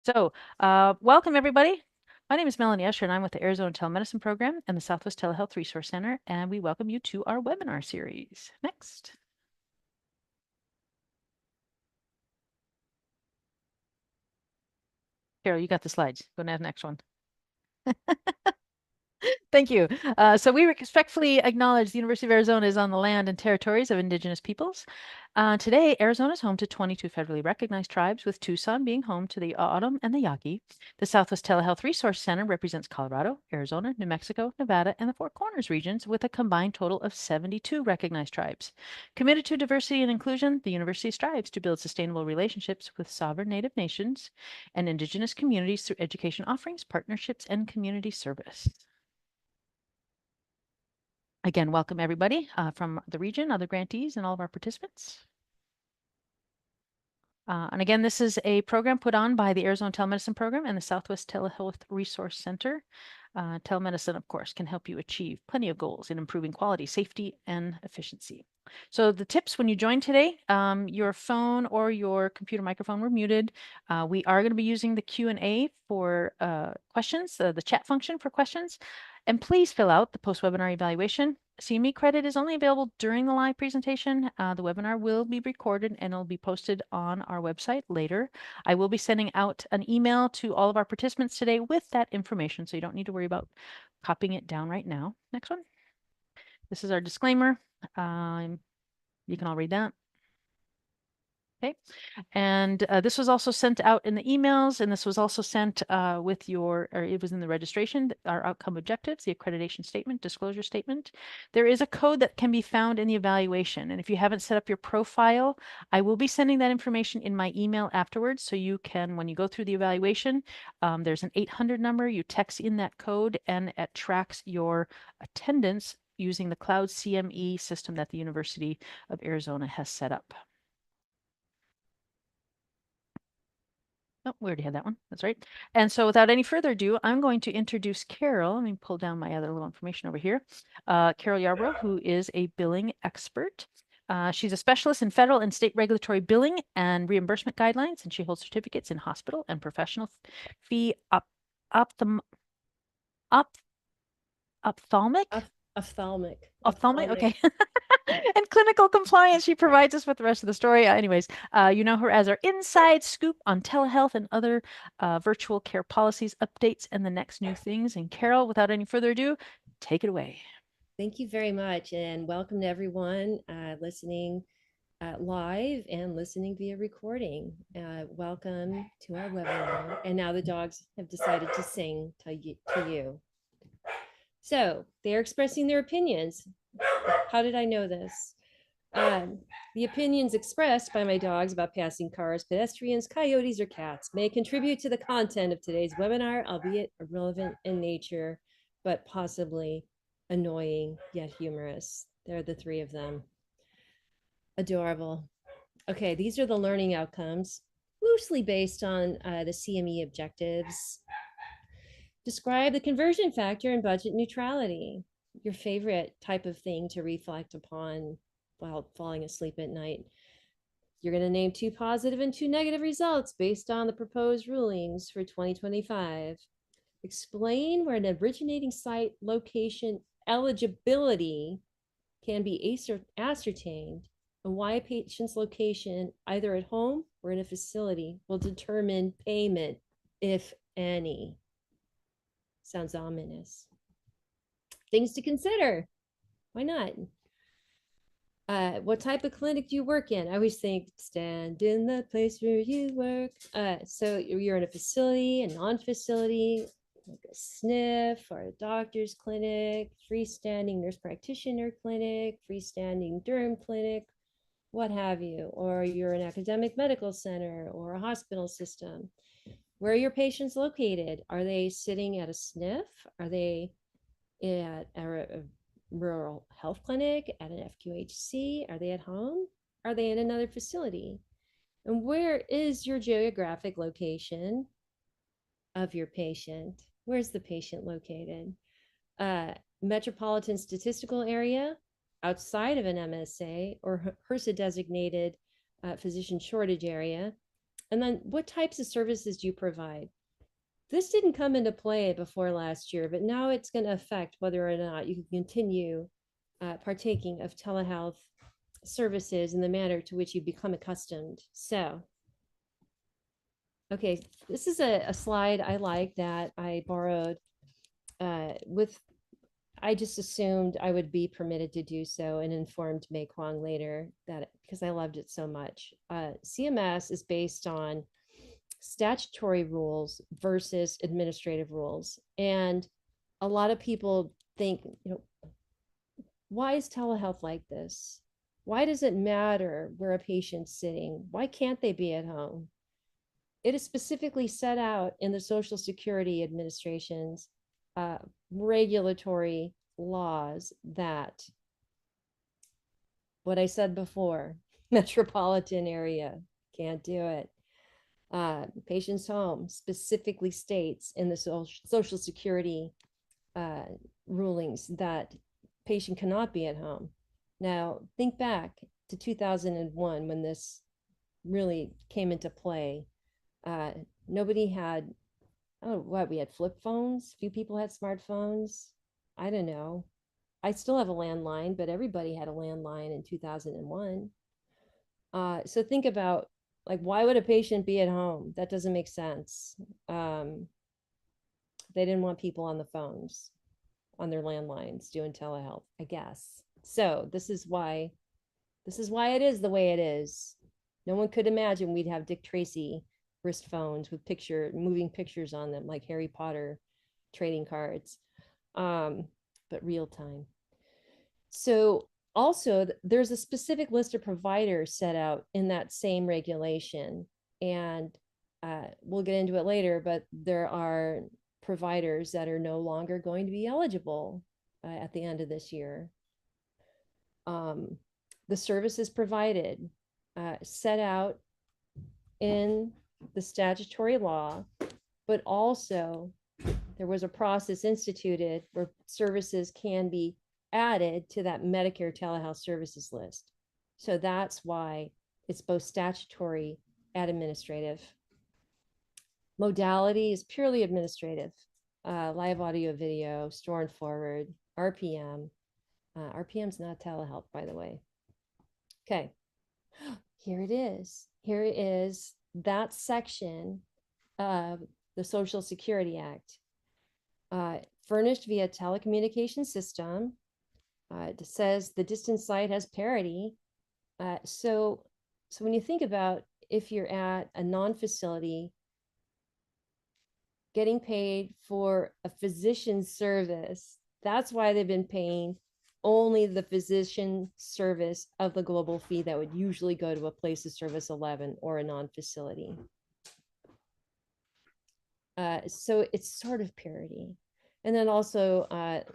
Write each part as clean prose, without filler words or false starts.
Welcome everybody. My name is Melanie Escher, and I'm with the Arizona Telemedicine Program and the Southwest Telehealth Resource Center, and we welcome you to our webinar series. Next. Carol, you got the slides. Go to the next one. Thank you. So we respectfully acknowledge the University of Arizona is on the land and territories of Indigenous peoples. Today, Arizona is home to 22 federally recognized tribes, with Tucson being home to the O'odham and the Yaqui. The Southwest Telehealth Resource Center represents Colorado, Arizona, New Mexico, Nevada, and the Four Corners regions, with a combined total of 72 recognized tribes. Committed to diversity and inclusion, the university strives to build sustainable relationships with sovereign Native nations and Indigenous communities through education offerings, partnerships, and community service. Again, welcome everybody from the region, other grantees, and all of our participants. And again, this is a program put on by the Arizona Telemedicine Program and the Southwest Telehealth Resource Center. Telemedicine, of course, can help you achieve plenty of goals in improving quality, safety, and efficiency. So the tips when you join today, your phone or your computer microphone were muted. We are going to be using the Q&A for questions, the chat function for questions. And please fill out the post-webinar evaluation. CME credit is only available during the live presentation. The webinar will be recorded and it'll be posted on our website later. I will be sending out an email to all of our participants today with that information, so you don't need to worry about copying it down right now. Next one. This is our disclaimer. You can all read that. Okay. And this was also sent out in the emails, and this was also sent with or it was in the registration, our outcome objectives, the accreditation statement, disclosure statement. There is a code that can be found in the evaluation. And if you haven't set up your profile, I will be sending that information in my email afterwards. So you can, when you go through the evaluation, there's an 800 number, you text in that code and it tracks your attendance using the Cloud CME system that the University of Arizona has set up. Oh, we already had that one. That's right. And so without any further ado, I'm going to introduce Carol. Let me pull down my other little information over here. Carol Yarbrough, who is a billing expert. She's a specialist in federal and state regulatory billing and reimbursement guidelines, and she holds certificates in hospital and professional fee ophthalmic. Ophthalmic, okay. And clinical compliance. She provides us with the rest of the story. Anyways, you know her as our inside scoop on telehealth and other virtual care policies, updates, and the next new things. And Carol, without any further ado, take it away. Thank you very much, and welcome to everyone listening live and listening via recording. Welcome to our webinar. And now the dogs have decided to sing to you. So they're expressing their opinions. How did I know this? The opinions expressed by my dogs about passing cars, pedestrians, coyotes, or cats may contribute to the content of today's webinar, albeit irrelevant in nature, but possibly annoying yet humorous. There are the three of them. Adorable. Okay, these are the learning outcomes, loosely based on the CME objectives. Describe the conversion factor and budget neutrality, your favorite type of thing to reflect upon while falling asleep at night. You're going to name 2 positive and 2 negative results based on the proposed rulings for 2025. Explain where an originating site location eligibility can be ascertained and why a patient's location, either at home or in a facility, will determine payment, if any. Sounds ominous. Things to consider. Why not? What type of clinic do you work in? I always think stand in the place where you work. So you're in a facility, a non-facility, like a SNF or a doctor's clinic, freestanding nurse practitioner clinic, freestanding derm clinic, what have you, or you're an academic medical center or a hospital system. Where are your patients located? Are they sitting at a SNF? Are they at a rural health clinic, at an FQHC? Are they at home? Are they in another facility? And where is your geographic location of your patient? Where's the patient located? Metropolitan statistical area, outside of an MSA or HRSA designated physician shortage area, And then what types of services do you provide? This didn't come into play before last year, but now it's going to affect whether or not you can continue partaking of telehealth services in the manner to which you become accustomed. So, okay, this is a slide I like that I borrowed with, I just assumed I would be permitted to do so and informed May Kwong later that because I loved it so much. CMS is based on statutory rules versus administrative rules. And a lot of people think, why is telehealth like this? Why does it matter where a patient's sitting? Why can't they be at home? It is specifically set out in the Social Security Administration's uh, regulatory laws that what I said before, metropolitan area can't do it. Patient's home specifically states in the Social Security rulings that patient cannot be at home. Now, think back to 2001 when this really came into play. Uh, Nobody had, oh, what, we had flip phones? Few people had smartphones. I don't know. I still have a landline, but everybody had a landline in 2001. So think about, like, why would a patient be at home? That doesn't make sense. They didn't want people on the phones, on their landlines doing telehealth, I guess. So this is why it is the way it is. No one could imagine we'd have Dick Tracy wrist phones with moving pictures on them like Harry Potter trading cards, but real time. So also there's a specific list of providers set out in that same regulation, and we'll get into it later, but there are providers that are no longer going to be eligible at the end of this year. The services provided set out in the statutory law, but also there was a process instituted where services can be added to that Medicare telehealth services list. So that's why it's both statutory and administrative. Modality is purely administrative. Live audio, video, store and forward, RPM. RPM's not telehealth, by the way. Okay, here it is. Here it is, that section of the Social Security Act. Furnished via telecommunication system. It says the distant site has parity. So when you think about if you're at a non-facility getting paid for a physician service, that's why they've been paying only the physician service of the global fee that would usually go to a place of service 11 or a non-facility. So it's sort of parity. And then also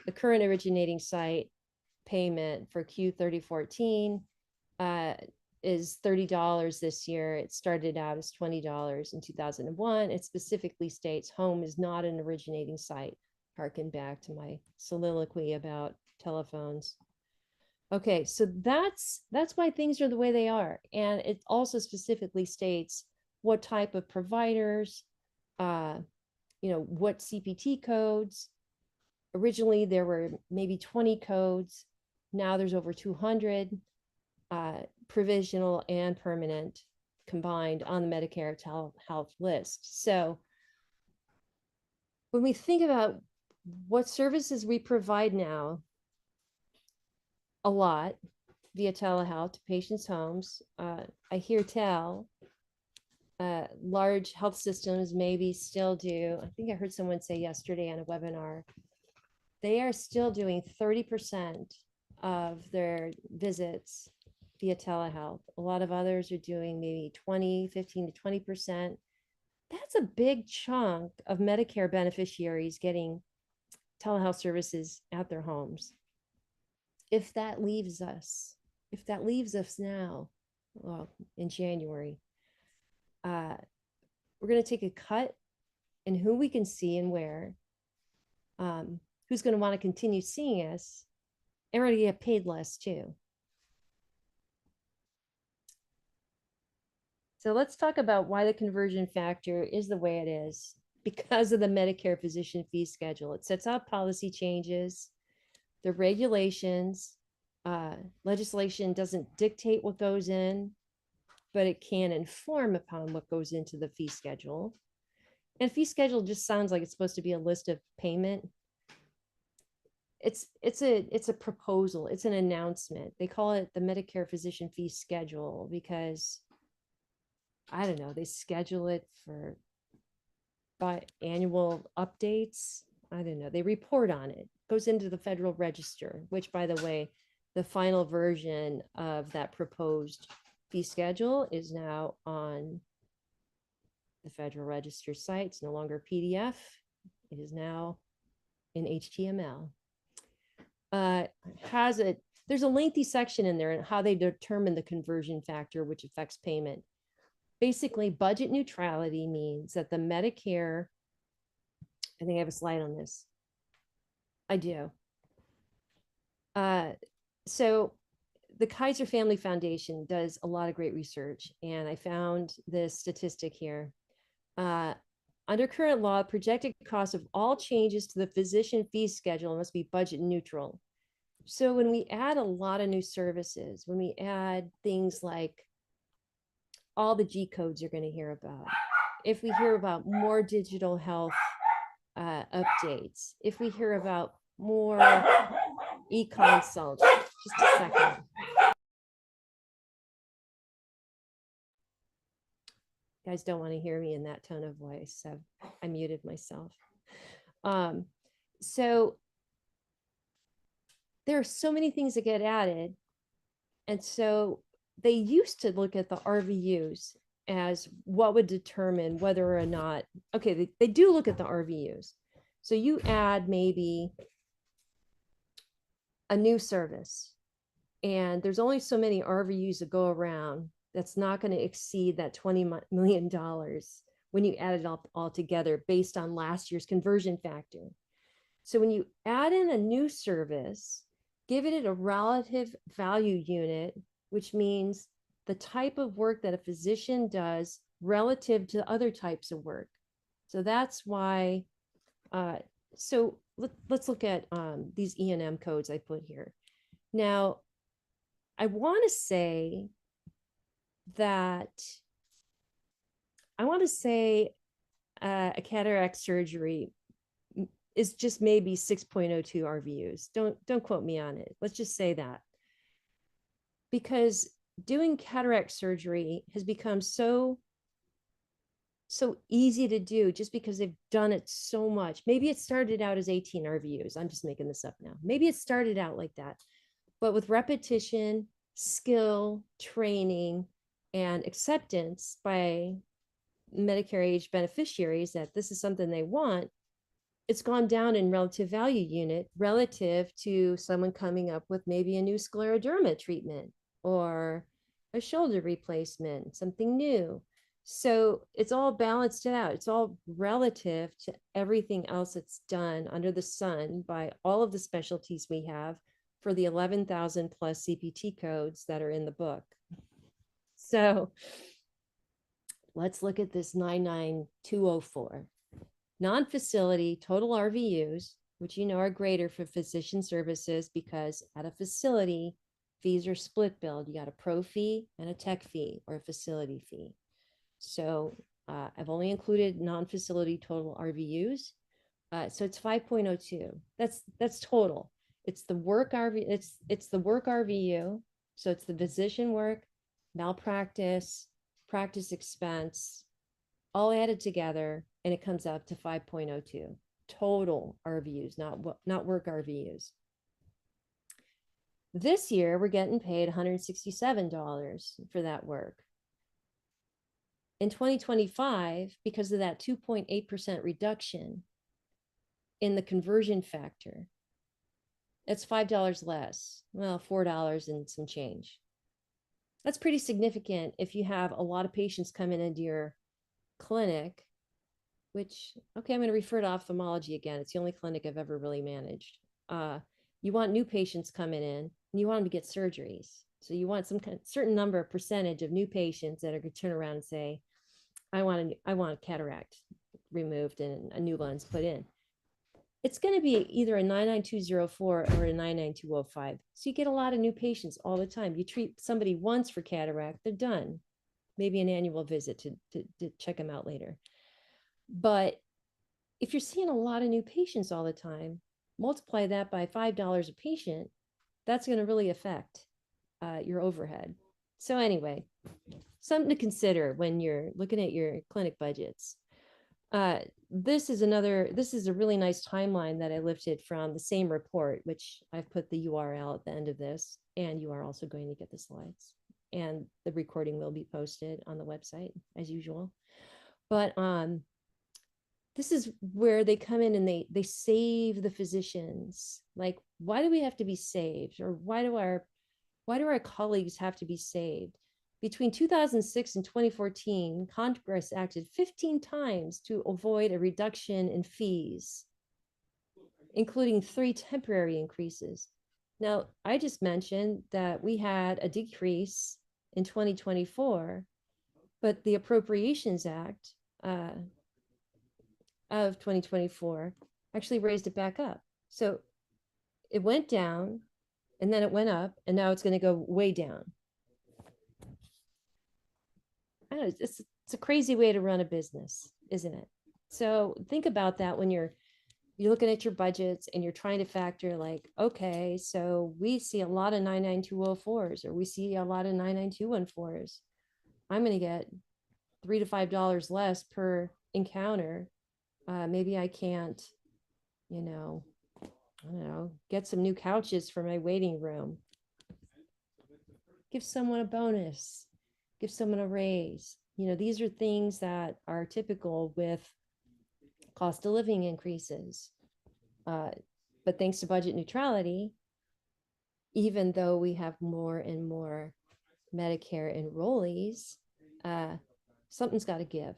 the current originating site payment for Q3014 is $30 this year. It started out as $20 in 2001. It specifically states home is not an originating site. Harken back to my soliloquy about telephones. Okay, so that's why things are the way they are. And it also specifically states what type of providers, what CPT codes. Originally, there were maybe 20 codes. Now there's over 200 provisional and permanent combined on the Medicare telehealth list. So when we think about what services we provide now, a lot via telehealth to patients' homes, I hear tell large health systems maybe still do. I think I heard someone say yesterday on a webinar, they are still doing 30% of their visits via telehealth. A lot of others are doing maybe 15 to 20%. That's a big chunk of Medicare beneficiaries getting telehealth services at their homes. If that leaves us now, well, in January, we're going to take a cut in who we can see and where, who's going to want to continue seeing us, and we're going to get paid less too. So let's talk about why the conversion factor is the way it is because of the Medicare physician fee schedule. It sets out policy changes, the regulations, legislation doesn't dictate what goes in, but it can inform upon what goes into the fee schedule. And fee schedule just sounds like it's supposed to be a list of payment. It's a proposal, it's an announcement. They call it the Medicare physician fee schedule because I don't know, they schedule it for biannual updates. I don't know. They report on it. Goes into the Federal Register, which, by the way, the final version of that proposed fee schedule is now on the Federal Register site. It's no longer PDF. It is now in HTML. There's a lengthy section in there on how they determine the conversion factor, which affects payment. Basically, budget neutrality means that the Medicare, I think I have a slide on this. I do. So the Kaiser Family Foundation does a lot of great research, and I found this statistic here. Under current law, projected cost of all changes to the physician fee schedule must be budget neutral. So when we add a lot of new services, when we add things like all the G codes you're going to hear about, if we hear about more digital health updates, if we hear about more e-consults, just a second. You guys don't want to hear me in that tone of voice, so I muted myself. So there are so many things that get added. And so they used to look at the RVUs as what would determine whether or not, okay, they do look at the RVUs. So you add maybe a new service, and there's only so many RVUs that go around. That's not going to exceed that $20 million when you add it all together based on last year's conversion factor. So when you add in a new service, give it a relative value unit, which means the type of work that a physician does relative to other types of work. So that's why, so let's look at these E&M codes I put here. Now, I want to say a cataract surgery is just maybe 6.02 RVUs. Don't quote me on it. Let's just say that. Because doing cataract surgery has become so easy to do just because they've done it so much. Maybe it started out as 18 RVUs. I'm just making this up now. Maybe it started out like that. But with repetition, skill, training, and acceptance by Medicare age beneficiaries that this is something they want, it's gone down in relative value unit relative to someone coming up with maybe a new scleroderma treatment or a shoulder replacement, something new. So it's all balanced out. It's all relative to everything else that's done under the sun by all of the specialties we have for the 11,000 plus CPT codes that are in the book. So let's look at this 99204. Non-facility total RVUs, which you know are greater for physician services because at a facility, fees are split billed. You got a pro fee and a tech fee or a facility fee. So I've only included non-facility total RVUs. So it's 5.02. That's total. It's the work RV. It's the work RVU. So it's the physician work, malpractice, practice expense, all added together, and it comes out to 5.02 total RVUs, not work RVUs. This year, we're getting paid $167 for that work. In 2025, because of that 2.8% reduction in the conversion factor, that's $5 less. Well, $4 and some change. That's pretty significant if you have a lot of patients coming into your clinic, which, okay, I'm going to refer to ophthalmology again. It's the only clinic I've ever really managed. You want new patients coming in and you want them to get surgeries. So you want some kind of certain number of percentage of new patients that are going to turn around and say, I want a cataract removed and a new lens put in. It's going to be either a 99204 or a 99205. So you get a lot of new patients all the time. You treat somebody once for cataract, they're done. Maybe an annual visit to check them out later. But if you're seeing a lot of new patients all the time, multiply that by $5 a patient, that's going to really affect your overhead. So anyway, something to consider when you're looking at your clinic budgets. This is a really nice timeline that I lifted from the same report, which I've put the URL at the end of this, and you are also going to get the slides. And the recording will be posted on the website as usual. But this is where they come in and they save the physicians. Like, why do we have to be saved? Or why do our colleagues have to be saved? Between 2006 and 2014, Congress acted 15 times to avoid a reduction in fees, including 3 temporary increases. Now, I just mentioned that we had a decrease in 2024, but the Appropriations Act of 2024 actually raised it back up. So it went down and then it went up and now it's going to go way down. I don't know, it's a crazy way to run a business, isn't it? So think about that when you're looking at your budgets and you're trying to factor like, okay, so we see a lot of 99204s or we see a lot of 99214s. I'm going to get $3 to $5 less per encounter. Maybe I can't, I don't know, get some new couches for my waiting room. Give someone a bonus, give someone a raise. These are things that are typical with cost of living increases. But thanks to budget neutrality, even though we have more and more Medicare enrollees, something's got to give.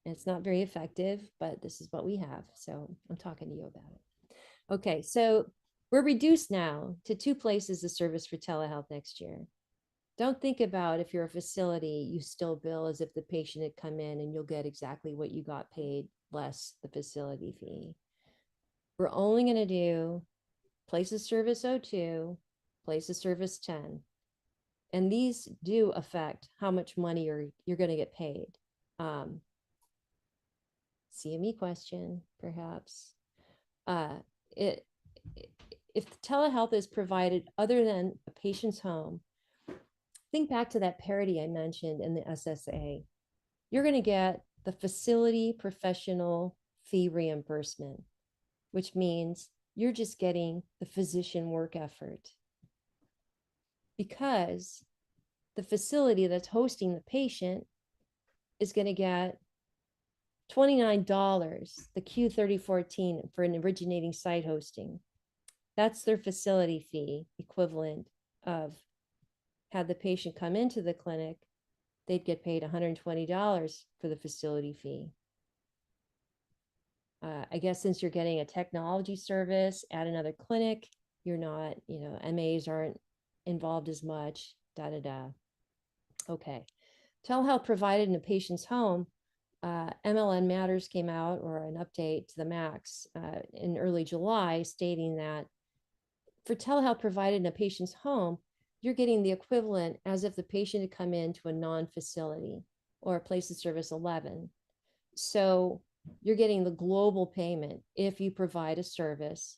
And it's not very effective, but this is what we have. So I'm talking to you about it. Okay, so we're reduced now to 2 places of service for telehealth next year. Don't think about if you're a facility, you still bill as if the patient had come in and you'll get exactly what you got paid less the facility fee. We're only going to do place of service 02, place of service 10. And these do affect how much money you're going to get paid. CME question, perhaps. If telehealth is provided other than a patient's home, think back to that parity I mentioned in the SSA. You're going to get the facility professional fee reimbursement, which means you're just getting the physician work effort. Because the facility that's hosting the patient is going to get $29, the Q3014 for an originating site hosting. That's their facility fee equivalent of, had the patient come into the clinic, they'd get paid $120 for the facility fee. I guess since you're getting a technology service at another clinic, you're not, MAs aren't involved as much, Okay. Telehealth provided in a patient's home, MLN Matters came out, or an update to the MACs in early July, stating that for telehealth provided in a patient's home, you're getting the equivalent as if the patient had come into a non-facility or a place of service 11. So you're getting the global payment if you provide a service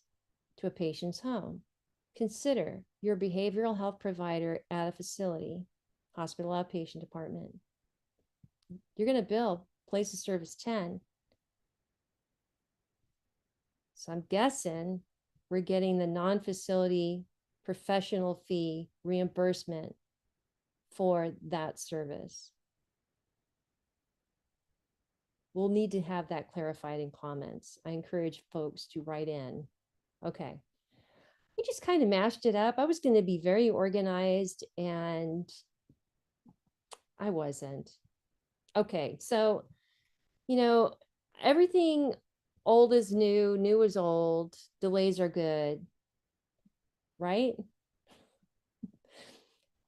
to a patient's home. Consider your behavioral health provider at a facility, hospital outpatient department. You're going to bill place of service 10. So I'm guessing we're getting the non-facility professional fee reimbursement for that service. We'll need to have that clarified in comments. I encourage folks to write in. Okay. I just kind of mashed it up. I was going to be very organized and I wasn't. Okay. So, everything old is new, new is old, delays are good, right?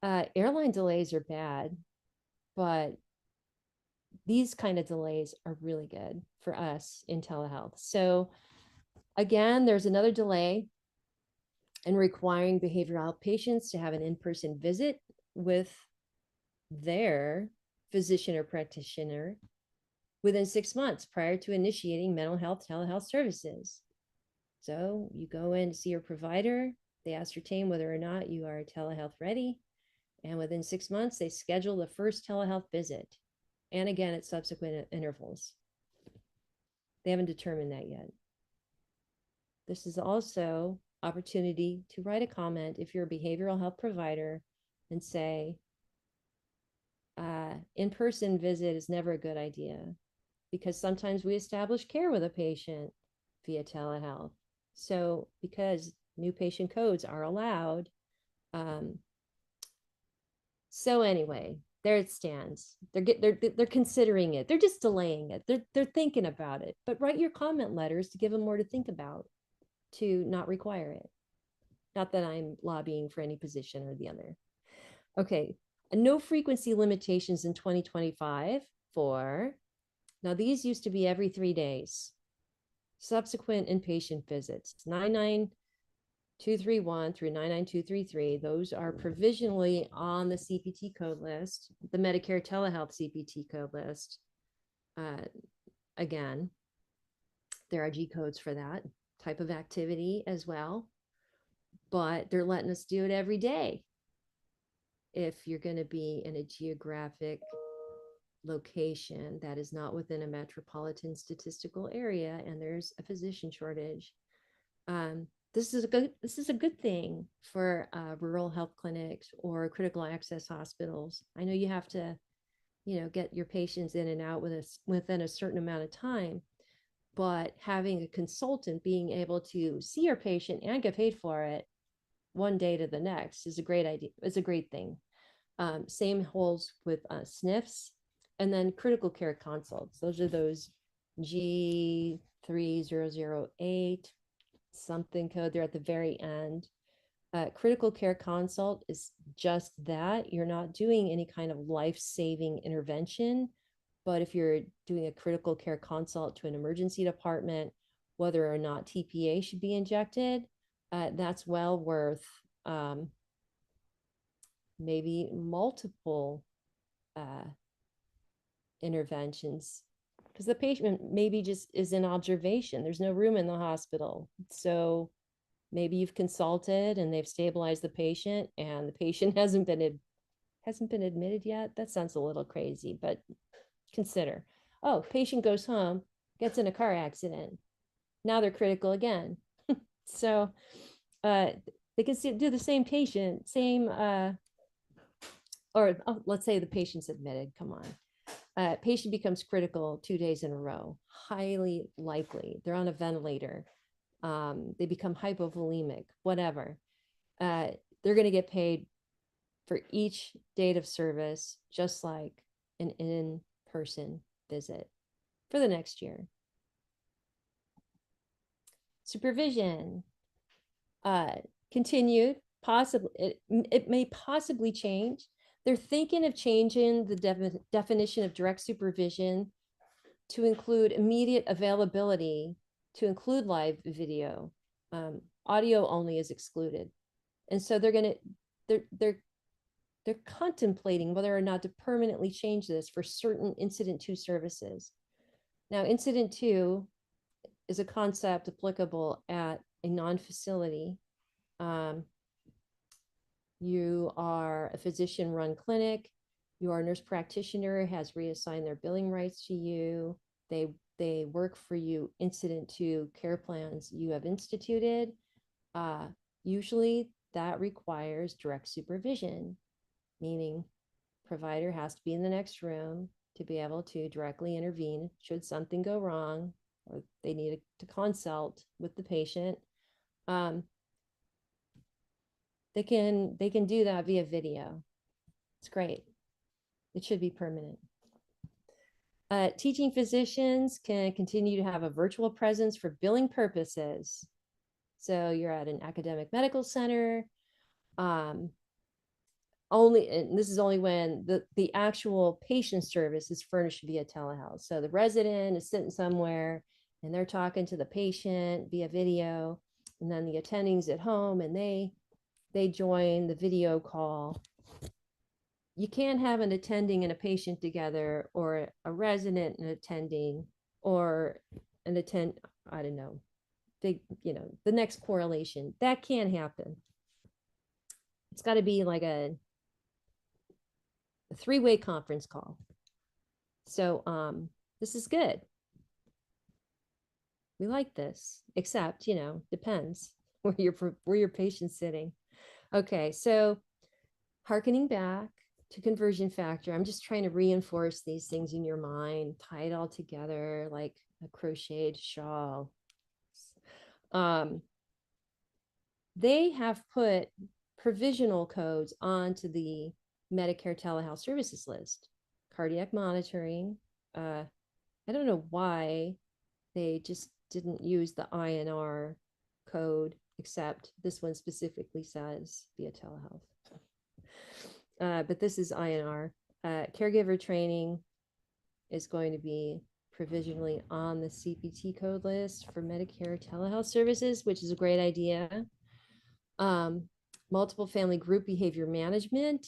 Airline delays are bad, but these kind of delays are really good for us in telehealth. So again, there's another delay in requiring behavioral health patients to have an in-person visit with their physician or practitioner within 6 months prior to initiating mental health telehealth services. So you go in to see your provider, they ascertain whether or not you are telehealth ready, and within 6 months, they schedule the first telehealth visit. And again, at subsequent intervals. They haven't determined that yet. This is also opportunity to write a comment if you're a behavioral health provider and say, in-person visit is never a good idea because sometimes we establish care with a patient via telehealth. So because new patient codes are allowed. So anyway, there it stands. They're considering it. They're just delaying it. They're thinking about it. But write your comment letters to give them more to think about, to not require it. Not that I'm lobbying for any position or the other. Okay, no frequency limitations in 2025 for, now these used to be every 3 days. Subsequent inpatient visits, 99231 through 99233. Those are provisionally on the CPT code list, the Medicare telehealth CPT code list. Again, there are G codes for that type of activity as well, but they're letting us do it every day if you're going to be in a geographic location that is not within a metropolitan statistical area and there's a physician shortage. This is a good thing for rural health clinics or critical access hospitals. I know you have to, get your patients in and out within a certain amount of time, but having a consultant being able to see your patient and get paid for it one day to the next is a great idea. It's a great thing. Same holds with SNFs, and then critical care consults. Those are those G3008 something code. They're at the very end. Critical care consult is just that. You're not doing any kind of life-saving intervention, but if you're doing a critical care consult to an emergency department, whether or not TPA should be injected, that's well worth maybe multiple interventions, because the patient maybe just is in observation. There's no room in the hospital. So maybe you've consulted and they've stabilized the patient and the patient hasn't been admitted yet. That sounds a little crazy, but consider, oh, patient goes home, gets in a car accident. Now they're critical again. So they can do the same patient, or let's say the patient's admitted, come on. Patient becomes critical 2 days in a row, highly likely. They're on a ventilator. They become hypovolemic, whatever. They're going to get paid for each date of service, just like an in-person visit for the next year. Supervision, continued, possibly, it may possibly change. They're thinking of changing the definition of direct supervision to include immediate availability, to include live video. Audio only is excluded. And so they're contemplating whether or not to permanently change this for certain Incident 2 services. Now, Incident 2 is a concept applicable at a non-facility. You are a physician-run clinic. Your nurse practitioner has reassigned their billing rights to you. They work for you Incident 2 care plans you have instituted. Usually that requires direct supervision, meaning provider has to be in the next room to be able to directly intervene should something go wrong or they need to consult with the patient. They can do that via video. It's great. It should be permanent. Teaching physicians can continue to have a virtual presence for billing purposes. So you're at an academic medical center. only, and this is only when the actual patient service is furnished via telehealth. So the resident is sitting somewhere and they're talking to the patient via video, and then the attendings at home and they join the video call. You can't have an attending and a patient together, or a resident and attending, or an attend, I don't know, big, the next correlation. That can't happen. It's got to be like a three-way conference call. So this is good. We like this, except, depends where your patient's sitting. Okay, so hearkening back to conversion factor, I'm just trying to reinforce these things in your mind, tie it all together like a crocheted shawl. They have put provisional codes onto the Medicare telehealth services list. Cardiac monitoring. I don't know why they just didn't use the INR code, except this one specifically says via telehealth. But this is INR. Caregiver training is going to be provisionally on the CPT code list for Medicare telehealth services, which is a great idea. Multiple family group behavior management.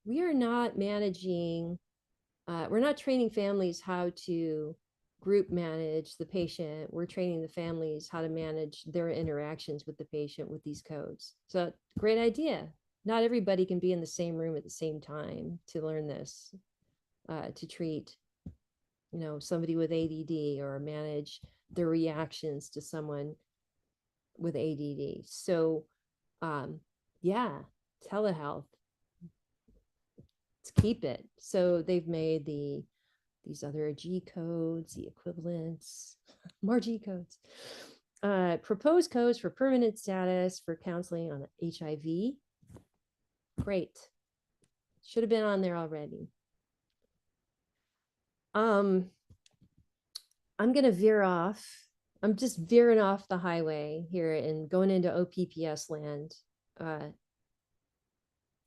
We are not managing, we're not training families how to group manage the patient. We're training the families how to manage their interactions with the patient with these codes. So great idea. Not everybody can be in the same room at the same time to learn this, to treat, somebody with ADD or manage their reactions to someone with ADD. So, yeah, telehealth. Let's keep it. So they've made these other G codes, the equivalents, more G codes. Proposed codes for permanent status for counseling on HIV. Great. Should have been on there already. I'm going to veer off. I'm just veering off the highway here and going into OPPS land.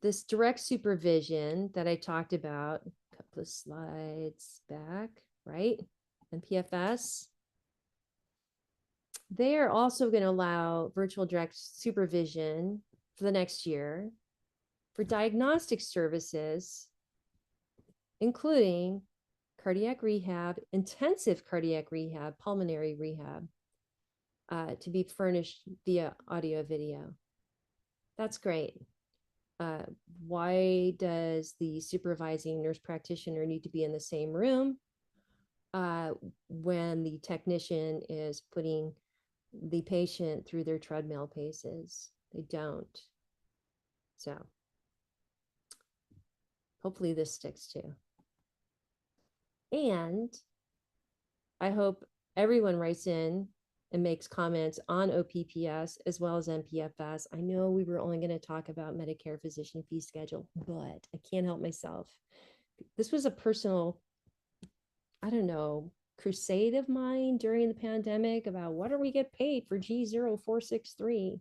This direct supervision that I talked about a couple of slides back, right? MPFS. They are also going to allow virtual direct supervision for the next year for diagnostic services, including cardiac rehab, intensive cardiac rehab, pulmonary rehab, to be furnished via audio video. That's great. Why does the supervising nurse practitioner need to be in the same room when the technician is putting the patient through their treadmill paces? They don't. So hopefully this sticks too. And I hope everyone writes in and makes comments on OPPS as well as MPFS. I know we were only going to talk about Medicare physician fee schedule, but I can't help myself. This was a personal, I don't know, crusade of mine during the pandemic about what do we get paid for G0463.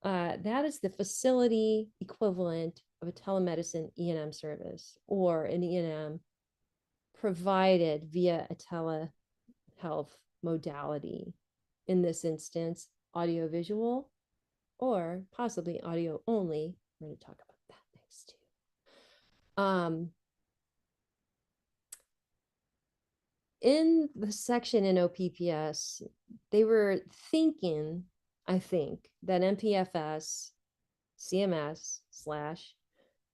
That is the facility equivalent of a telemedicine E&M service, or an E&M provided via a telehealth modality. In this instance, audiovisual or possibly audio only. We're going to talk about that next too. In the section in OPPS, they were thinking, I think, that MPFS, CMS /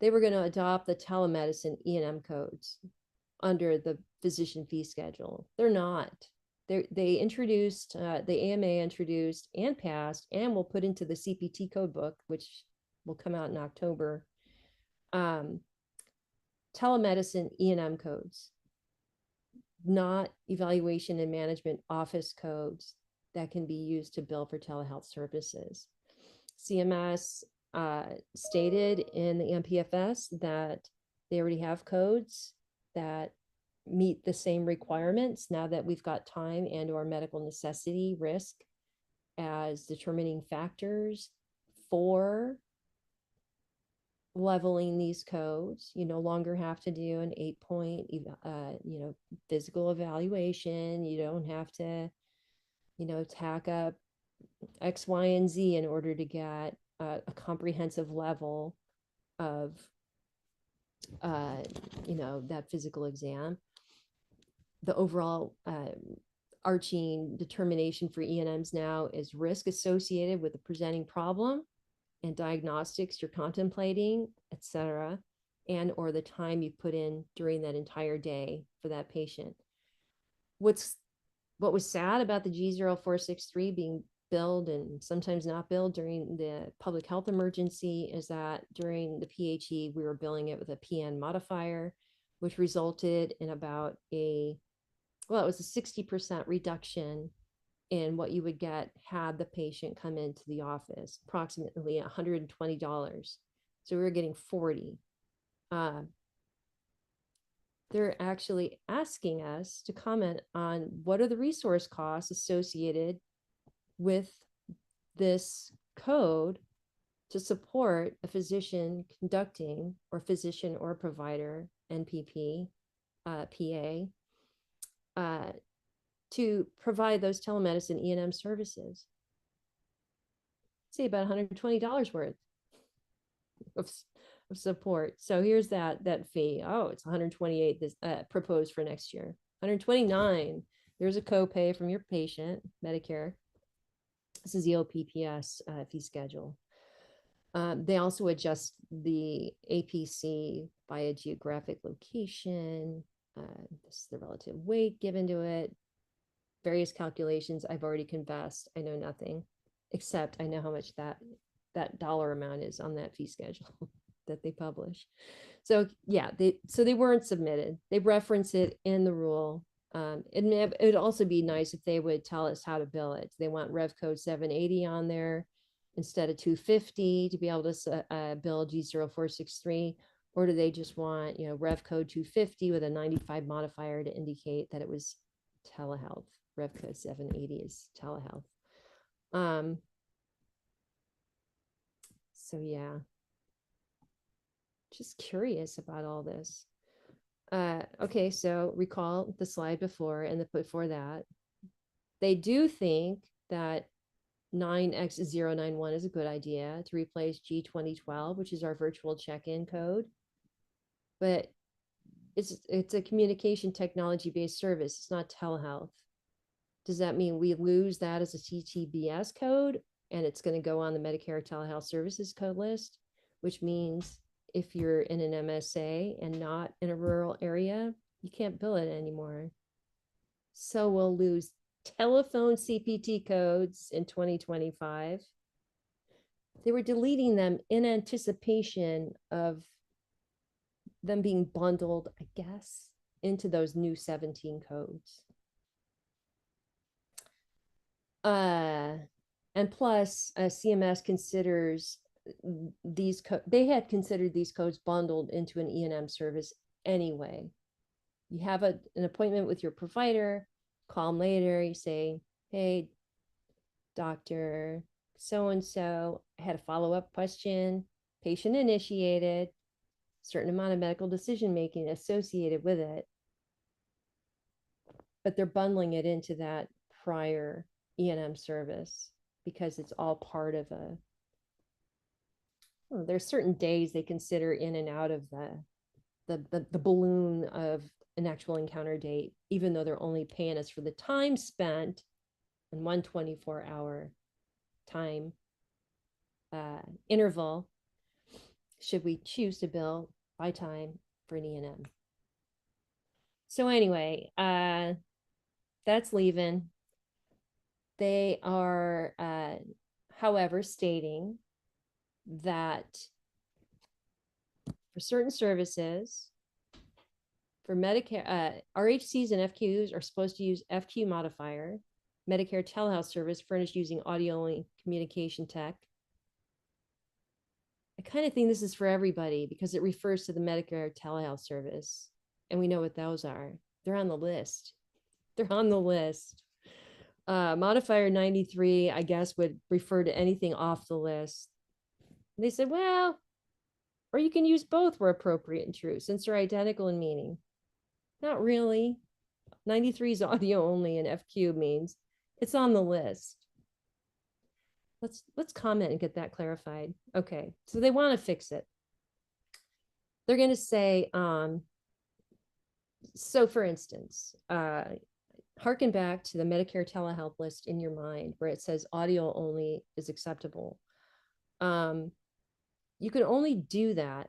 they were going to adopt the telemedicine E&M codes under the physician fee schedule. They're not. They introduced, the AMA introduced and passed and will put into the CPT code book, which will come out in October, telemedicine E&M codes, not evaluation and management office codes that can be used to bill for telehealth services. CMS stated in the MPFS that they already have codes that meet the same requirements now that we've got time and or medical necessity risk as determining factors for leveling these codes. You no longer have to do an 8-point, physical evaluation. You don't have to, tack up X, Y, and Z in order to get a comprehensive level of, that physical exam. The overall arching determination for E&Ms now is risk associated with the presenting problem and diagnostics you're contemplating, etc., and or the time you put in during that entire day for that patient. What was sad about the G0463 being billed and sometimes not billed during the public health emergency is that during the PHE, we were billing it with a PN modifier, which resulted in about it was a 60% reduction in what you would get had the patient come into the office, approximately $120. So we were getting 40. They're actually asking us to comment on what are the resource costs associated with this code to support a physician conducting or physician or provider NPP PA to provide those telemedicine E&M services. Say about $120 worth of support. So here's that fee. Oh, it's 128 this proposed for next year. 129. There's a copay from your patient, Medicare. This is the OPPS fee schedule. They also adjust the APC by a geographic location. This is the relative weight given to it. Various calculations. I've already confessed. I know nothing, except I know how much that dollar amount is on that fee schedule that they publish. So yeah, they weren't submitted. They reference it in the rule. It would also be nice if they would tell us how to bill it. They want Rev Code 780 on there instead of 250 to be able to bill G0463, or do they just want Rev Code 250 with a 95 modifier to indicate that it was telehealth? Rev Code 780 is telehealth. So yeah, just curious about all this. Okay, so recall the slide before and the before that. They do think that 9X091 is a good idea to replace G2012, which is our virtual check-in code. But it's a communication technology-based service. It's not telehealth. Does that mean we lose that as a TTBS code and it's going to go on the Medicare telehealth services code list, which means if you're in an MSA and not in a rural area, you can't bill it anymore. So we'll lose telephone CPT codes in 2025. They were deleting them in anticipation of them being bundled, I guess, into those new 17 codes. And plus, CMS considers they had considered these codes bundled into an E&M service anyway. You have an appointment with your provider, call them later, you say, hey, doctor, so-and-so, I had a follow-up question, patient initiated, certain amount of medical decision-making associated with it, but they're bundling it into that prior E&M service because it's all part of there's certain days they consider in and out of the balloon of an actual encounter date, even though they're only paying us for the time spent in one 24-hour time interval, should we choose to bill by time for an E&M. So anyway, that's leaving. They are, however, stating that for certain services, for Medicare, RHCs and FQs are supposed to use FQ modifier, Medicare telehealth service furnished using audio-only communication tech. I kind of think this is for everybody because it refers to the Medicare telehealth service. And we know what those are. They're on the list. They're on the list. Modifier 93, I guess, would refer to anything off the list. And they said, well, Or you can use both where appropriate and true, since they're identical in meaning. Not really. 93 is audio only, and FQ means it's on the list. Let's comment and get that clarified. Okay, so they want to fix it. They're going to say, so for instance, harken back to the Medicare telehealth list in your mind where it says audio only is acceptable. You can only do that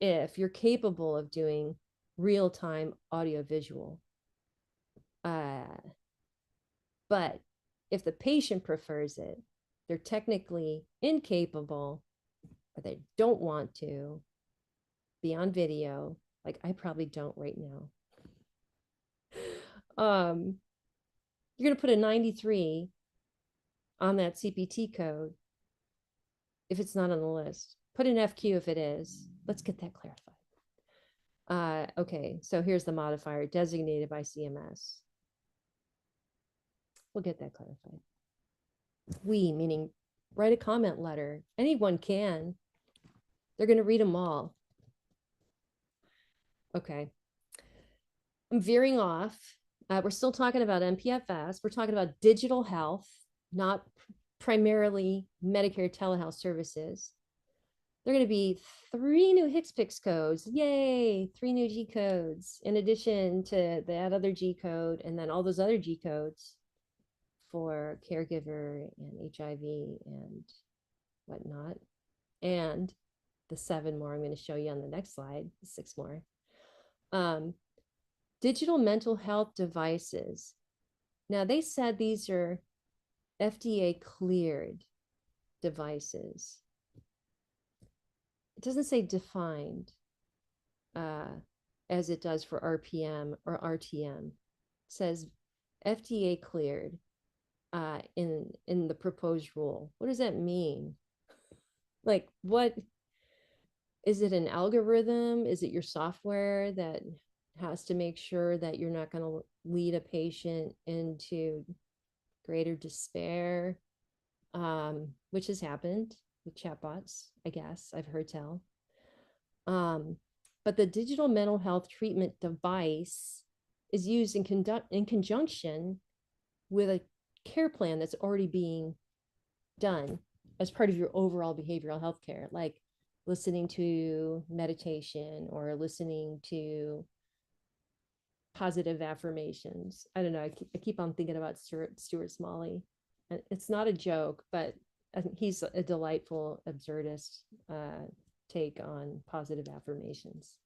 if you're capable of doing real-time audio visual. But if the patient prefers it, they're technically incapable or they don't want to be on video. Like I probably don't right now. You're going to put a 93 on that CPT code if it's not on the list. Put an FQ if it is. Let's get that clarified. Okay, so here's the modifier designated by CMS. We'll get that clarified. We, meaning write a comment letter. Anyone can. They're going to read them all. Okay. I'm veering off. We're still talking about MPFS. We're talking about digital health, not primarily Medicare telehealth services. There are going to be 3 new HCPCS codes. Yay, 3 new G codes, in addition to that other G code and then all those other G codes for caregiver and HIV and whatnot. And the 7 more I'm going to show you on the next slide, 6 more. Digital mental health devices. Now, they said these are FDA cleared devices. It doesn't say defined as it does for RPM or RTM. It says FDA cleared in the proposed rule. What does that mean? Like, what is it? An algorithm? Is it your software that has to make sure that you're not going to lead a patient into greater despair, which has happened with chatbots, I guess I've heard tell. But the digital mental health treatment device is used in conjunction with a care plan that's already being done as part of your overall behavioral health care, like listening to meditation or listening to positive affirmations. I don't know. I keep on thinking about Stuart Smalley. It's not a joke, but I think he's a delightful absurdist take on positive affirmations.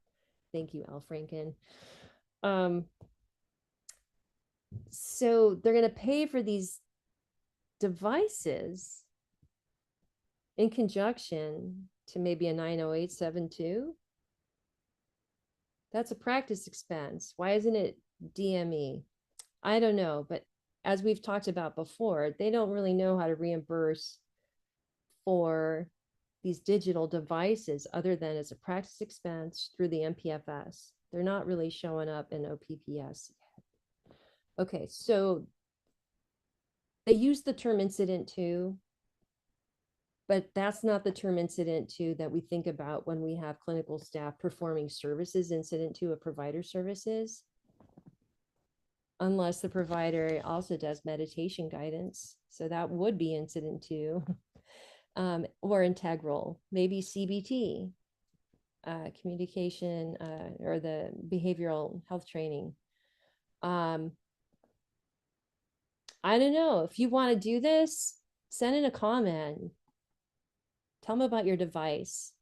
Thank you, Al Franken. So they're going to pay for these devices in conjunction to maybe a 90872. That's a practice expense. Why isn't it DME? I don't know, but as we've talked about before, they don't really know how to reimburse for these digital devices other than as a practice expense through the MPFS. They're not really showing up in OPPS. Okay, so they use the term incident to, but that's not the term incident to that we think about when we have clinical staff performing services incident to a provider services, unless the provider also does meditation guidance. So that would be incident to, or integral, maybe CBT, communication, or the behavioral health training. I don't know. If you want to do this, send in a comment. Tell them about your device.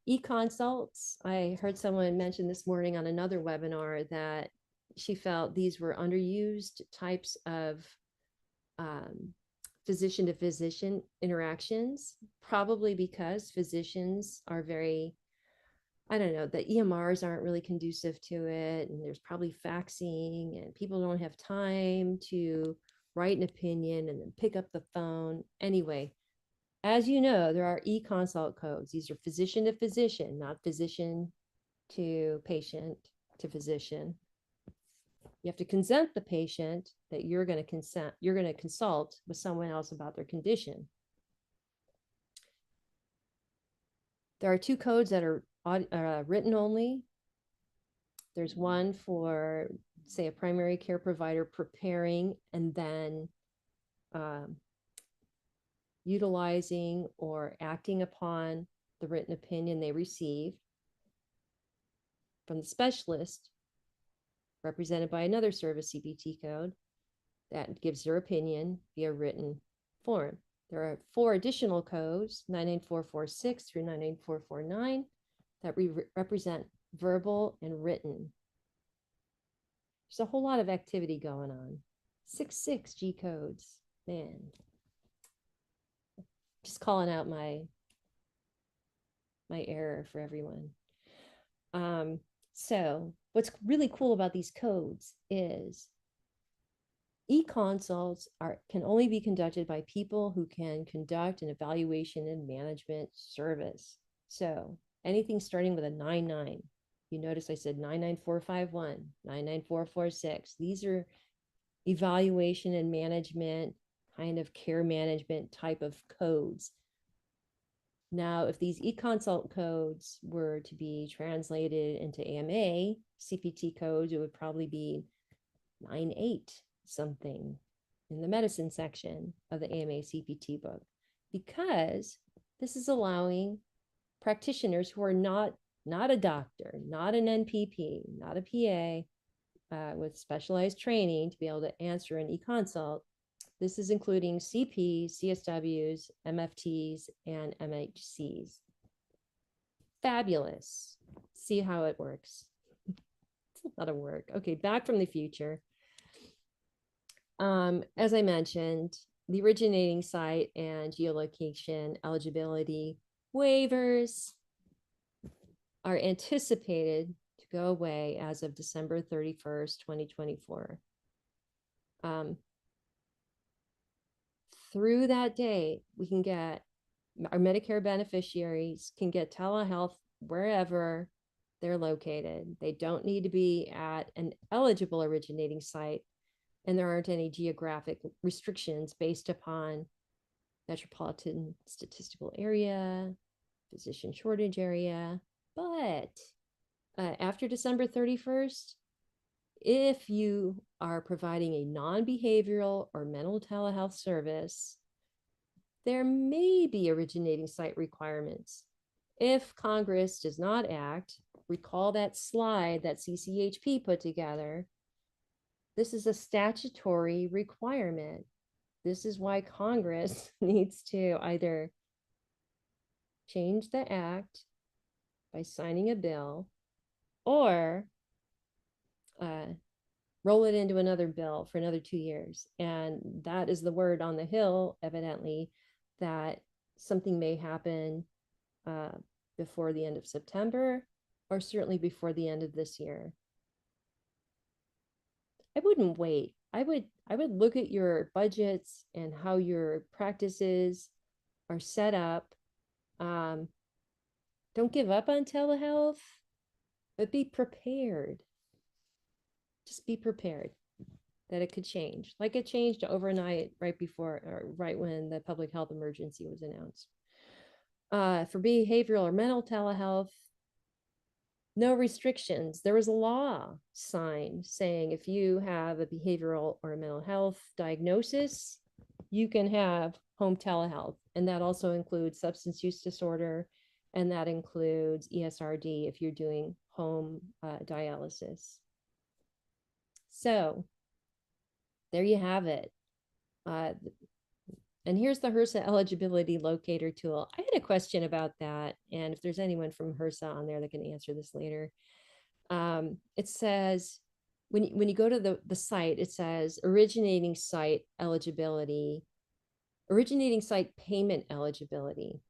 E-consults. I heard someone mention this morning on another webinar that she felt these were underused types of physician to physician interactions, probably because physicians are very, I don't know, the EMRs aren't really conducive to it. And there's probably faxing and people don't have time to write an opinion and then pick up the phone. Anyway, as you know, there are e-consult codes. These are physician to physician, not physician to patient to physician. You have to consent the patient that you're going to consult with someone else about their condition. There are two codes that are written only. There's one for, say, a primary care provider preparing and then utilizing or acting upon the written opinion they receive from the specialist, represented by another service CPT code that gives their opinion via written form. There are 4 additional codes, 99446 through 99449, that represent verbal and written. There's a whole lot of activity going on. 66 G codes, man. Just calling out my error for everyone. So what's really cool about these codes is e-consults can only be conducted by people who can conduct an evaluation and management service. So anything starting with a 99, you notice I said 99451, 99446. These are evaluation and management, kind of care management type of codes. Now, if these e-consult codes were to be translated into AMA CPT codes, it would probably be 98 something in the medicine section of the AMA CPT book, because this is allowing practitioners who are not a doctor, not an NPP, not a PA with specialized training to be able to answer an e-consult. This is including CPs, CSWs, MFTs, and MHCs. Fabulous. See how it works. It's a lot of work. Okay, back from the future. As I mentioned, the originating site and geolocation eligibility waivers are anticipated to go away as of December 31st, 2024. Through that date, we can get our Medicare beneficiaries can get telehealth wherever they're located. They don't need to be at an eligible originating site, and there aren't any geographic restrictions based upon metropolitan statistical area, physician shortage area. But after December 31st, if you are providing a non-behavioral or mental telehealth service, there may be originating site requirements. If Congress does not act, recall that slide that CCHP put together. This is a statutory requirement. This is why Congress needs to either change the act by signing a bill or roll it into another bill for another 2 years. And that is the word on the Hill, evidently, that something may happen before the end of September, or certainly before the end of this year. I wouldn't wait. I would look at your budgets and how your practices are set up. Don't give up on telehealth, but be prepared. Just be prepared that it could change, like it changed overnight right before, or right when the public health emergency was announced. For behavioral or mental telehealth, no restrictions. There was a law signed saying if you have a behavioral or a mental health diagnosis, you can have home telehealth. And that also includes substance use disorder, and that includes ESRD if you're doing home dialysis. So there you have it. And here's the HRSA eligibility locator tool. I had a question about that, and if there's anyone from HRSA on there that can answer this later. It says, when you go to the site, it says originating site eligibility, originating site payment eligibility.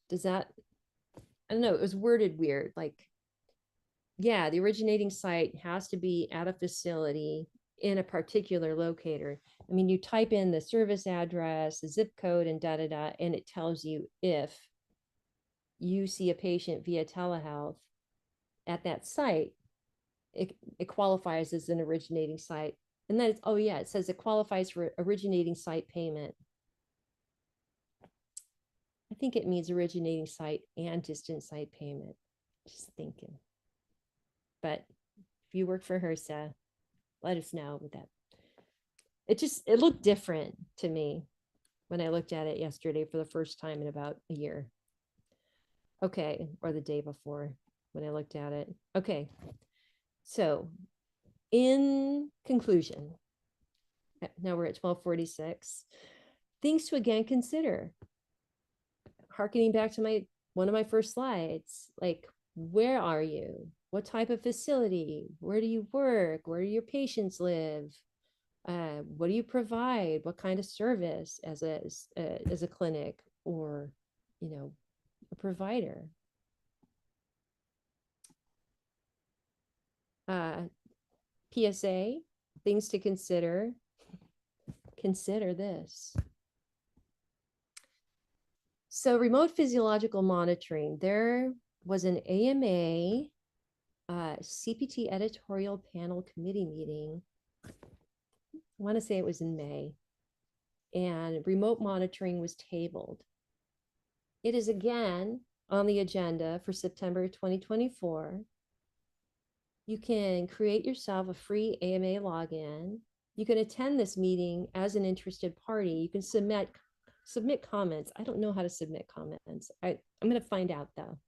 Does that, I don't know, it was worded weird. Like, yeah, the originating site has to be at a facility in a particular locator. I mean, you type in the service address, the zip code, and da-da-da, and it tells you if you see a patient via telehealth at that site, it qualifies as an originating site. And then it's, oh yeah, it says it qualifies for originating site payment. I I think it means originating site and distant site payment. Just thinking. But if you work for HRSA, let us know with that. It looked different to me when I looked at it yesterday for the first time in about a year. Okay, or the day before when I looked at it. Okay, so in conclusion, now we're at 12:46. Things to again consider. Harkening back to one of my first slides, like, where are you? What type of facility? Where do you work? Where do your patients live? What do you provide? What kind of service as a clinic or, a provider? PSA, things to consider. Consider this. So remote physiological monitoring, there was an AMA CPT editorial panel committee meeting. I want to say it was in May, and remote monitoring was tabled. It is again on the agenda for September 2024. You can create yourself a free AMA login. You can attend this meeting as an interested party. You can submit comments. I don't know how to submit comments. I'm going to find out though.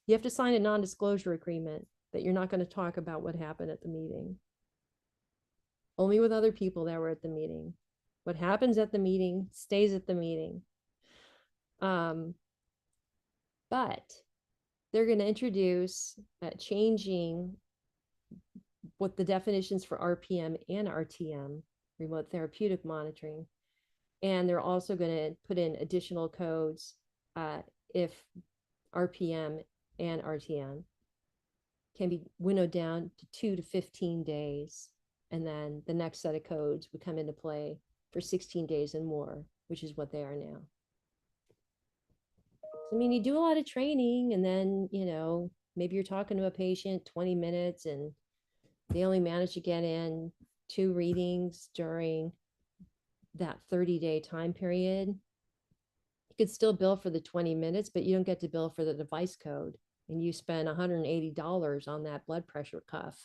You have to sign a non-disclosure agreement that you're not going to talk about what happened at the meeting. Only with other people that were at the meeting. What happens at the meeting stays at the meeting. But they're going to introduce changing what the definitions for RPM and RTM, remote therapeutic monitoring. And they're also going to put in additional codes if RPM and RTM can be winnowed down to 2 to 15 days. And then the next set of codes would come into play for 16 days and more, which is what they are now. I mean, you do a lot of training and then, maybe you're talking to a patient 20 minutes and they only manage to get in 2 readings during that 30-day time period. You could still bill for the 20 minutes, but you don't get to bill for the device code. And you spend $180 on that blood pressure cuff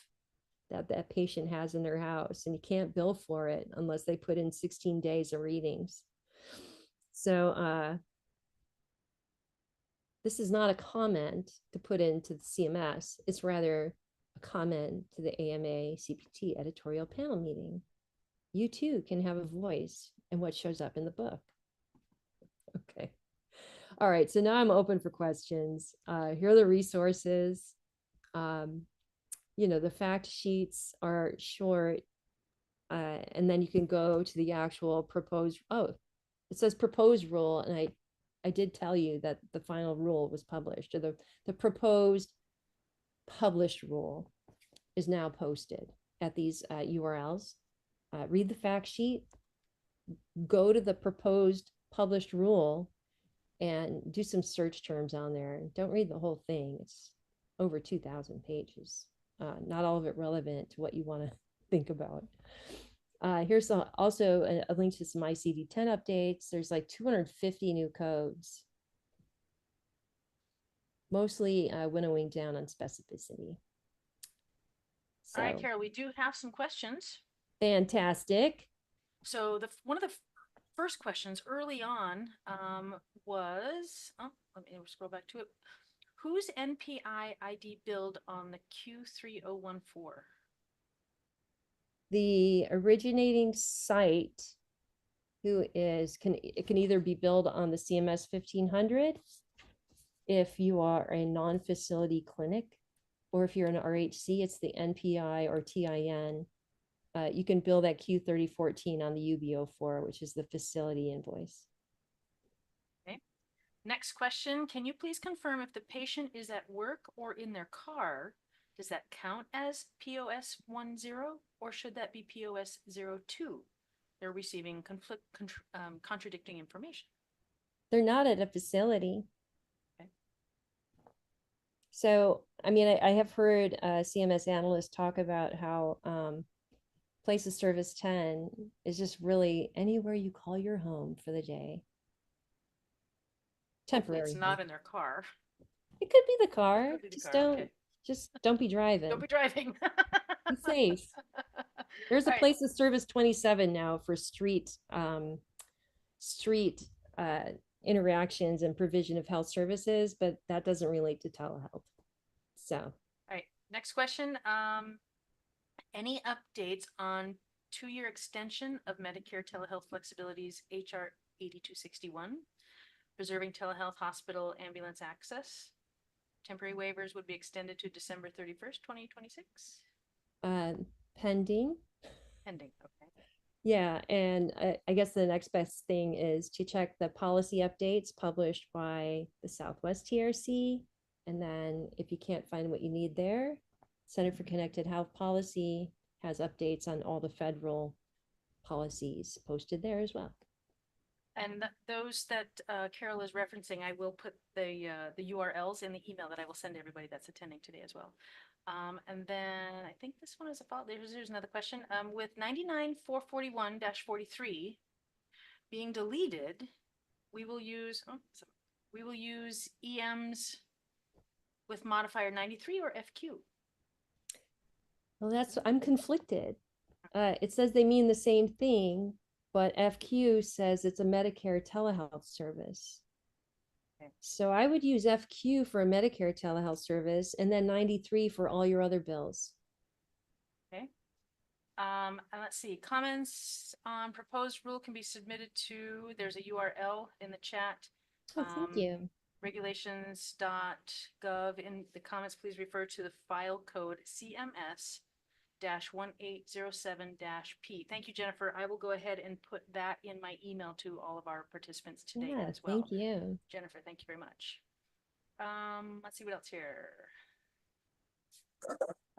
that patient has in their house, and you can't bill for it unless they put in 16 days of readings. So this is not a comment to put into the CMS. It's rather a comment to the AMA CPT editorial panel meeting. You too can have a voice in what shows up in the book. Okay. All right, so now I'm open for questions. Here are the resources. The fact sheets are short, and then you can go to the actual proposed, it says proposed rule, and I did tell you that the final rule was published, or the proposed published rule is now posted at these URLs. Read the fact sheet, go to the proposed published rule, and do some search terms on there. Don't read the whole thing. It's over 2,000 pages. Not all of it relevant to what you want to think about. Here's also a link to some ICD-10 updates. There's like 250 new codes, mostly winnowing down on specificity. All right, Carol, we do have some questions. Fantastic. So one of the first questions early on was, let me scroll back to it. Whose NPI ID billed on the Q3014? The originating site it can either be billed on the CMS 1500 if you are a non-facility clinic, or if you're an RHC, it's the NPI or TIN. You can bill that Q3014 on the UB04, which is the facility invoice. Okay. Next question, can you please confirm if the patient is at work or in their car? Does that count as POS 10 or should that be POS 02? They're receiving contradicting information. They're not at a facility. Okay. So, I mean, I have heard CMS analysts talk about how place of service 10 is just really anywhere you call your home for the day. Hopefully Temporary it's home. not in their car. It could be the It car. could be the car. Okay. Just don't be Don't driving. be driving. Be safe. There's a All right. place of service 27 now for street interactions and provision of health services, but that doesn't relate to telehealth. So, All right. Next question. Any updates on 2-year extension of Medicare telehealth flexibilities HR 8261, preserving telehealth hospital ambulance access? Temporary waivers would be extended to December 31st, 2026. uh, pending. Pending. Okay. Yeah, and I guess the next best thing is to check the policy updates published by the Southwest TRC. And then if you can't find what you need there, Center for Connected Health Policy has updates on all the federal policies posted there as well. And those that Carol is referencing, I will put the URLs in the email that I will send to everybody that's attending today as well. And then I think this one is a follow. There's another question. With 99441-43 being deleted, we will use EMs with modifier 93 or FQ. Well, I'm conflicted. It says they mean the same thing, but FQ says it's a Medicare telehealth service. Okay. So I would use FQ for a Medicare telehealth service and then 93 for all your other bills. Okay. And let's see, comments on proposed rule can be submitted to, there's a URL in the chat. Oh, thank you. Regulations.gov. In the comments, please refer to the file code CMS-1807-P. Thank you, Jennifer. I will go ahead and put that in my email to all of our participants today Yeah, as well. thank you. Jennifer, thank you very much. Let's see what else here.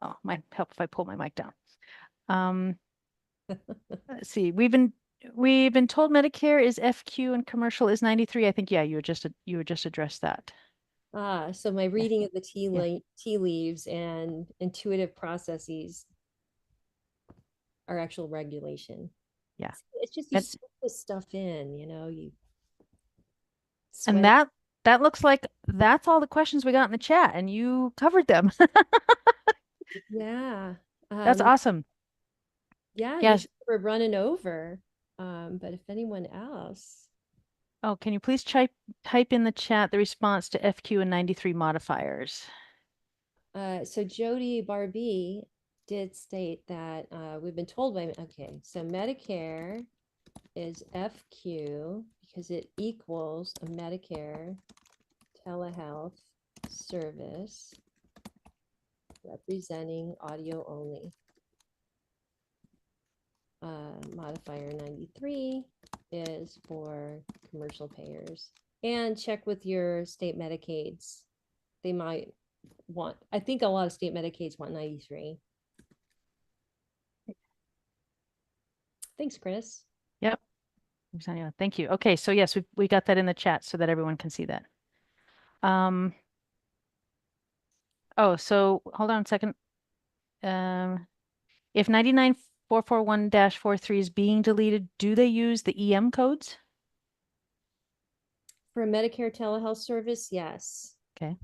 Oh, might help if I pull my mic down. Let's see. We've been told Medicare is FQ and commercial is 93. I think, yeah, you would just address that. So my reading of the Yeah. tea leaves and intuitive processes are actual regulation. Yeah. It's just you sweat this stuff in, you And sweat it. that looks like that's all the questions we got in the chat, and you covered them. Yeah. That's awesome. Yeah, you Yes. were running over. But if anyone else. Oh, can you please type in the chat the response to FQ and 93 modifiers? So Jody Barbie did state that we've been told okay, so Medicare is FQ because it equals a Medicare telehealth service representing audio only. Modifier 93 is for commercial payers. And check with your state Medicaids. They might want, I think a lot of state Medicaids want 93. Thanks, Chris. Yep. Thank you. Okay, so yes, we got that in the chat so that everyone can see that. Oh, so hold on a second. If 99441-43 is being deleted, do they use the EM codes? For a Medicare telehealth service, yes. Okay.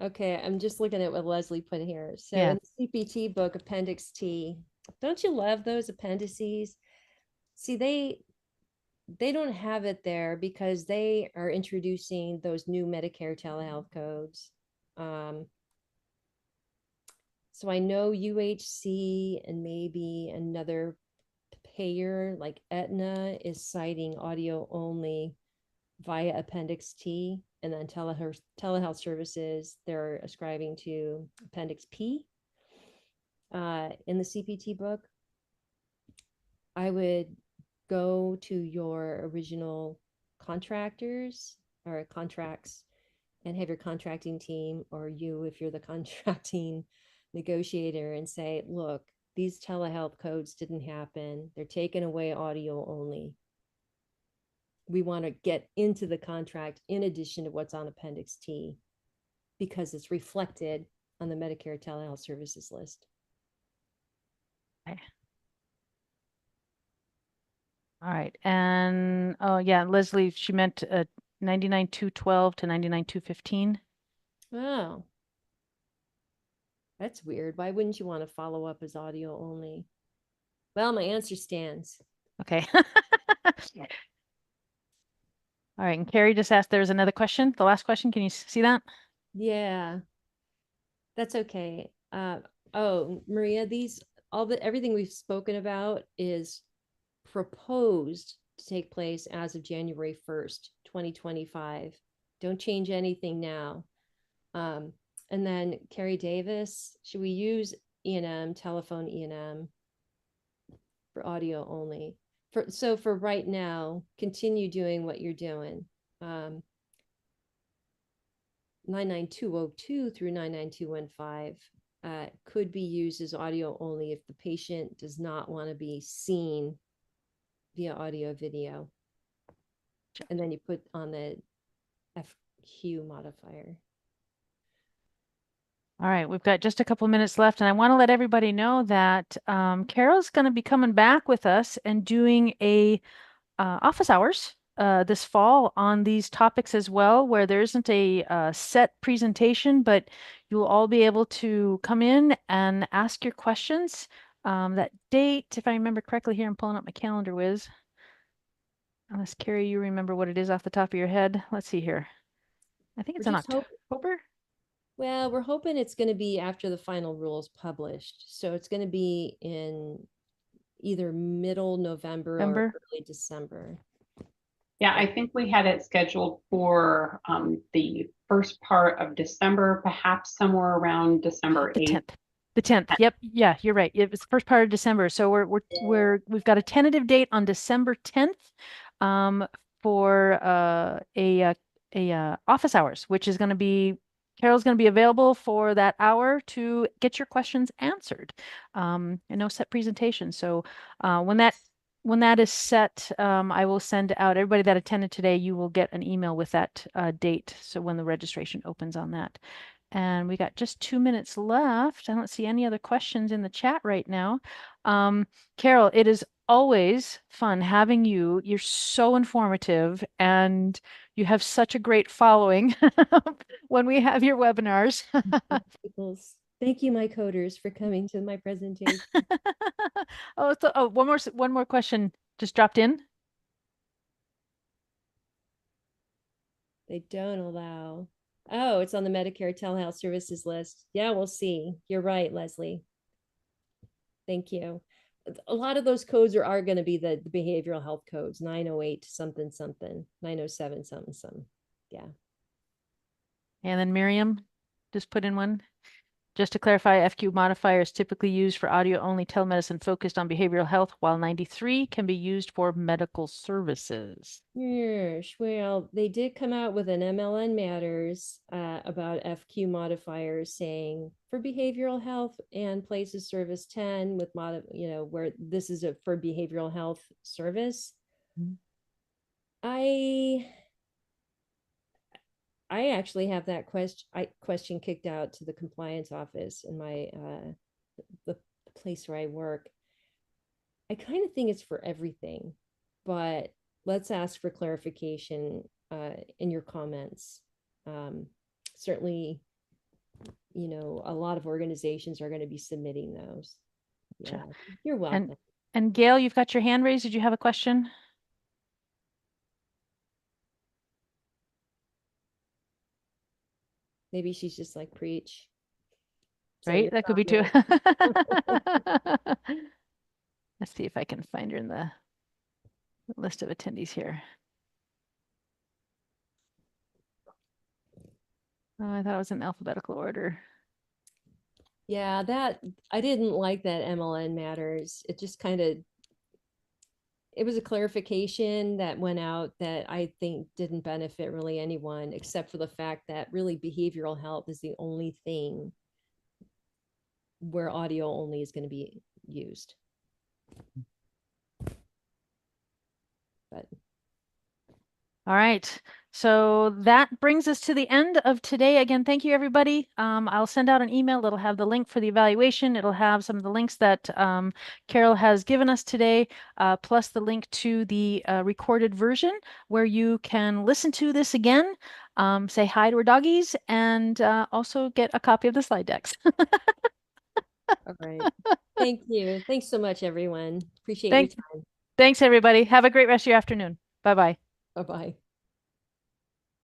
Okay, I'm just looking at what Leslie put here. So Yeah. in the CPT book, Appendix T, don't you love those appendices? See, they don't have it there because they are introducing those new Medicare telehealth codes. So I know UHC and maybe another payer like Aetna is citing audio only via Appendix T, and then telehealth services, they're ascribing to Appendix P. In the CPT book, I would go to your original contractors or contracts and have your contracting team, or you, if you're the contracting negotiator, and say, look, these telehealth codes didn't happen. They're taking away audio only. We want to get into the contract in addition to what's on Appendix T because it's reflected on the Medicare telehealth services list. Okay. All right. And oh yeah, Leslie, she meant 99,212 to 99,215. Oh, that's weird. Why wouldn't you want to follow up as audio only? Well, my answer stands. Okay. All right. And Carrie just asked there's another question. The last question. Can you see that? Yeah, that's okay. Oh, Maria, these all the everything we've spoken about is proposed to take place as of January 1st, 2025. Don't change anything now. Um, and then Carrie Davis, should we use E&M, telephone E&M for audio only? For right now, continue doing what you're doing. 99202 through 99215 could be used as audio only if the patient does not want to be seen via audio video. And then you put on the FQ modifier. All right, we've got just a couple minutes left, and I want to let everybody know that Carol's going to be coming back with us and doing a office hours this fall on these topics as well, where there isn't a set presentation, but you'll all be able to come in and ask your questions. That date, if I remember correctly here, I'm pulling up my calendar, Wiz. Unless Carrie, you remember what it is off the top of your head. Let's see here. I think We're it's in just hoping, October. well, we're hoping it's going to be after the final rules published. So it's going to be in either middle November or November. early December. Yeah, Yeah. I think we had it scheduled for the first part of December, perhaps somewhere around December The 8th. 10th. The 10th. Yep. Yeah, you're right. It was the first part of December. So we've got a tentative date on December 10th for office hours, which is going to be Carol's going to be available for that hour to get your questions answered. And no set presentation. So when that is set, I will send out everybody that attended today, you will get an email with that date. So when the registration opens on that. And we got just 2 minutes left. I don't see any other questions in the chat right now. Carol, it is always fun having you. You're so informative and you have such a great following when we have your webinars. Thank you, my coders, for coming to my presentation. One more question just dropped in. They don't allow. Oh, it's on the Medicare telehealth services list. Yeah, we'll see. You're right, Leslie. Thank you. A lot of those codes are going to be the behavioral health codes, 908 something something, 907 something something. Yeah. And then Miriam just put in one. Just to clarify, FQ modifier is typically used for audio-only telemedicine focused on behavioral health, while 93 can be used for medical services. Yes, well, they did come out with an MLN Matters about FQ modifiers saying for behavioral health and places service 10 with where this is for behavioral health service. Mhm. I actually have that question kicked out to the compliance office in my the place where I work. I kind of think it's for everything, but let's ask for clarification in your comments. Certainly, a lot of organizations are going to be submitting those. Yeah, you're welcome. And Gail, you've got your hand raised. Did you have a question? Maybe she's just like, preach. Right? That could be too. Let's see if I can find her in the list of attendees here. Oh, I thought it was in alphabetical order. Yeah, that I didn't like that MLN Matters. It just kind of it was a clarification that went out that I think didn't benefit really anyone, except for the fact that really behavioral health is the only thing where audio only is going to be used. But all right. So that brings us to the end of today. Again, thank you, everybody. I'll send out an email. It'll have the link for the evaluation. It'll have some of the links that Carol has given us today, plus the link to the recorded version where you can listen to this again, say hi to our doggies, and also get a copy of the slide decks. All right. Thank you. Thanks so much, everyone. Appreciate your Thanks, time. thanks, everybody. Have a great rest of your afternoon. Bye-bye. Bye-bye.